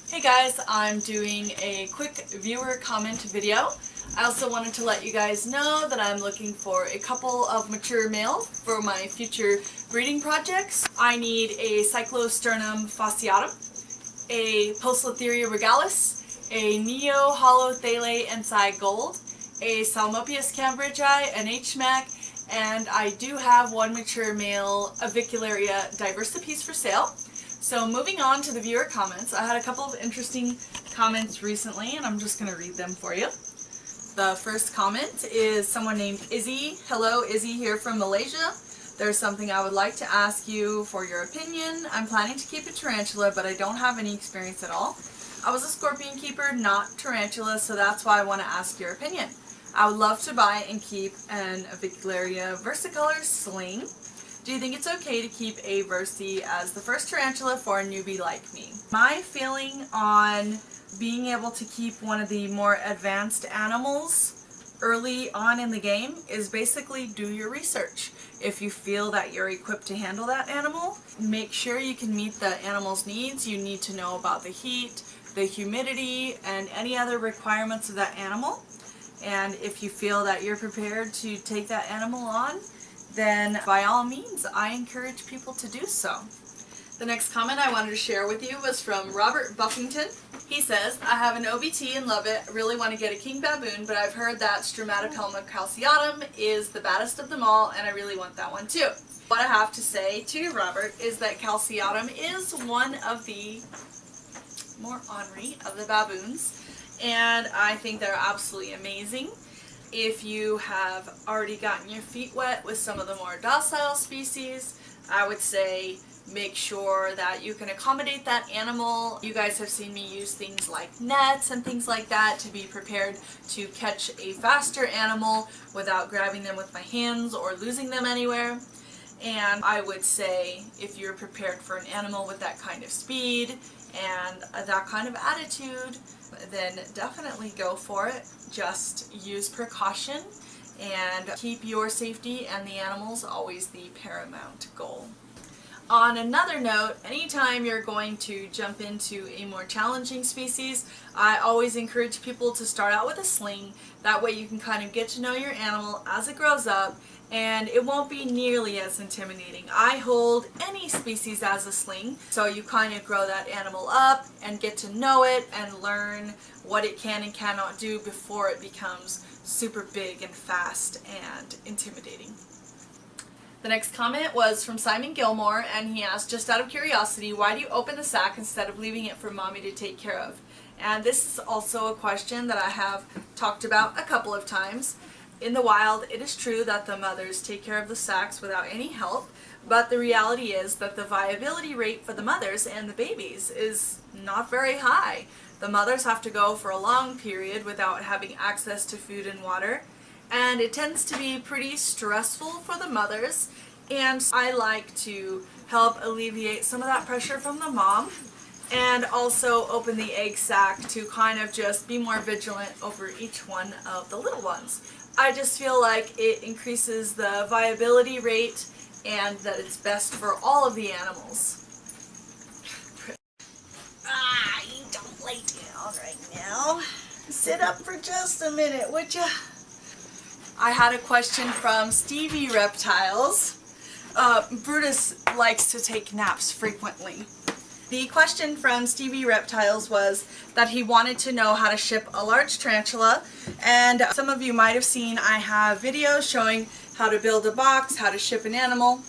Hey guys, I'm doing a quick viewer comment video. I also wanted to let you guys know that I'm looking for a couple of mature males for my future breeding projects. I need a Cyclosternum fasciatum, a Poecilotheria regalis, a Neo-Holothale Ensi Gold, a Salmopius cambridgei, an HMAC, and I do have one mature male Avicularia diversipes for sale. So moving on to the viewer comments, I had a couple of interesting comments recently and I'm just going to read them for you. The first comment is someone named Izzy. Hello, Izzy here from Malaysia. There's something I would like to ask you for your opinion. I'm planning to keep a tarantula, but I don't have any experience at all. I was a scorpion keeper, not tarantula, so that's why I want to ask your opinion. I would love to buy and keep an Avicularia versicolor sling. Do you think it's okay to keep a Versi as the first tarantula for a newbie like me? My feeling on being able to keep one of the more advanced animals early on in the game is basically do your research. If you feel that you're equipped to handle that animal, make sure you can meet the animal's needs. You need to know about the heat, the humidity, and any other requirements of that animal. And if you feel that you're prepared to take that animal on, then by all means, I encourage people to do so. The next comment I wanted to share with you was from Robert Buffington. He says, I have an OBT and love it. I really want to get a king baboon, but I've heard that Stromatopelma calceatum is the baddest of them all, and I really want that one too. What I have to say to you, Robert, is that calceatum is one of the more ornery of the baboons, and I think they're absolutely amazing. If you have already gotten your feet wet with some of the more docile species, I would say make sure that you can accommodate that animal. You guys have seen me use things like nets and things like that to be prepared to catch a faster animal without grabbing them with my hands or losing them anywhere. And I would say if you're prepared for an animal with that kind of speed and that kind of attitude, then definitely go for it. Just use precaution and keep your safety and the animals always the paramount goal. On another note, anytime you're going to jump into a more challenging species, I always encourage people to start out with a sling. That way you can kind of get to know your animal as it grows up, and it won't be nearly as intimidating. I hold any species as a sling, so you kind of grow that animal up and get to know it and learn what it can and cannot do before it becomes super big and fast and intimidating. The next comment was from Simon Gilmore, and he asked, just out of curiosity, why do you open the sack instead of leaving it for mommy to take care of? And this is also a question that I have talked about a couple of times. In the wild, it is true that the mothers take care of the sacks without any help, but the reality is that the viability rate for the mothers and the babies is not very high. The mothers have to go for a long period without having access to food and water, and it tends to be pretty stressful for the mothers, and I like to help alleviate some of that pressure from the mom and also open the egg sac to kind of just be more vigilant over each one of the little ones. I just feel like it increases the viability rate and that it's best for all of the animals. You don't lay down right now. Sit up for just a minute, would you? I had a question from Stevie Reptiles. Brutus likes to take naps frequently. The question from Stevie Reptiles was that he wanted to know how to ship a large tarantula, and some of you might have seen I have videos showing how to build a box, how to ship an animal,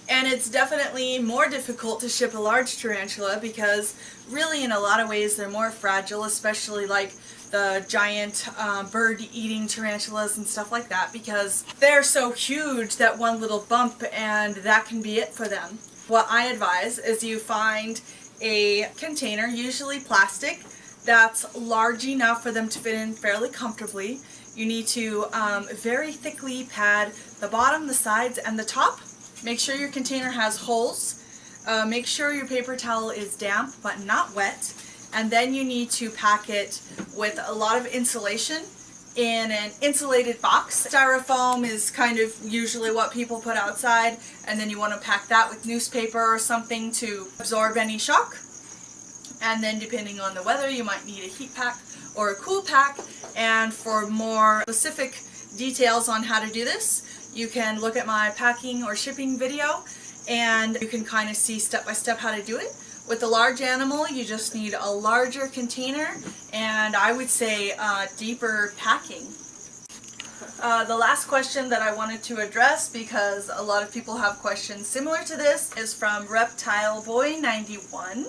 and it's definitely more difficult to ship a large tarantula because really in a lot of ways they're more fragile, especially like the giant bird-eating tarantulas and stuff like that, because they're so huge that one little bump and that can be it for them. What I advise is you find a container, usually plastic, that's large enough for them to fit in fairly comfortably. You need to very thickly pad the bottom, the sides, and the top. Make sure your container has holes. Make sure your paper towel is damp but not wet. And then you need to pack it with a lot of insulation in an insulated box. Styrofoam is kind of usually what people put outside, and then you want to pack that with newspaper or something to absorb any shock. and then depending on the weather you might need a heat pack or a cool pack. And for more specific details on how to do this, you can look at my packing or shipping video and you can kind of see step by step how to do it. With a large animal, you just need a larger container and I would say deeper packing. The last question that I wanted to address, because a lot of people have questions similar to this, is from Reptile Boy 91.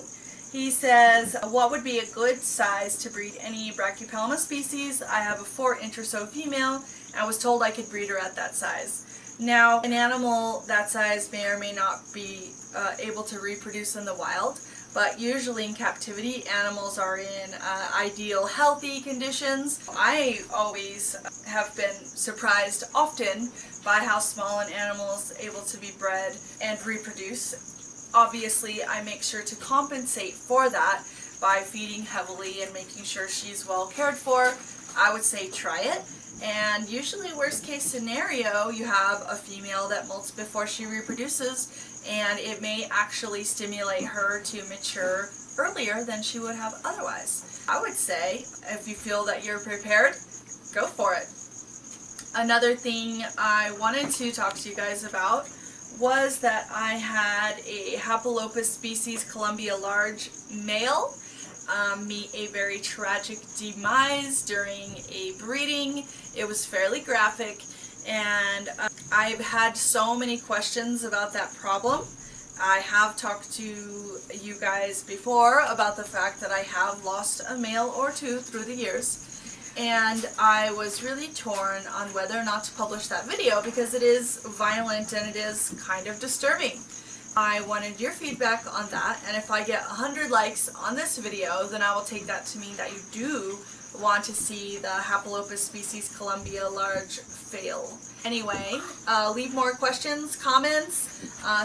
He says, what would be a good size to breed any Brachypelma species? I have a 4-inch or so female. I was told I could breed her at that size. Now, an animal that size may or may not be able to reproduce in the wild, but usually in captivity, animals are in ideal, healthy conditions. I always have been surprised often by how small an animal is able to be bred and reproduce. Obviously, I make sure to compensate for that by feeding heavily and making sure she's well cared for. I would say try it. And usually, worst case scenario, you have a female that molts before she reproduces, and it may actually stimulate her to mature earlier than she would have otherwise. I would say, if you feel that you're prepared, go for it. Another thing I wanted to talk to you guys about was that I had a Hapalopus species Columbia large male meet a very tragic demise during a breeding. It was fairly graphic, and I've had so many questions about that problem. I have talked to you guys before about the fact that I have lost a male or two through the years, and I was really torn on whether or not to publish that video because it is violent and it is kind of disturbing. I wanted your feedback on that, and if I get 100 likes on this video, then I will take that to mean that you do want to see the Hapalopus species Columbia large fail. Anyway, leave more questions, comments.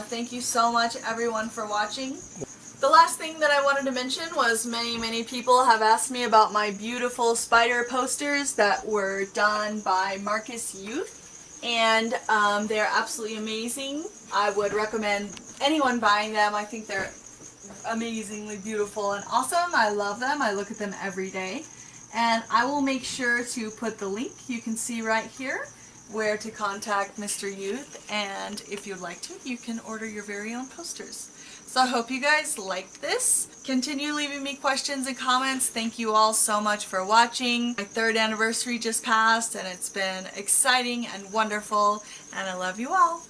Thank you so much everyone for watching. The last thing that I wanted to mention was many people have asked me about my beautiful spider posters that were done by Marcus Youth, and they're absolutely amazing. I would recommend anyone buying them. I think they're amazingly beautiful and awesome. I love them. I look at them every day. And I will make sure to put the link you can see right here where to contact Mr. Youth, and if you'd like to, you can order your very own posters. So I hope you guys liked this. Continue leaving me questions and comments. Thank you all so much for watching. My 3rd anniversary just passed and it's been exciting and wonderful, and I love you all.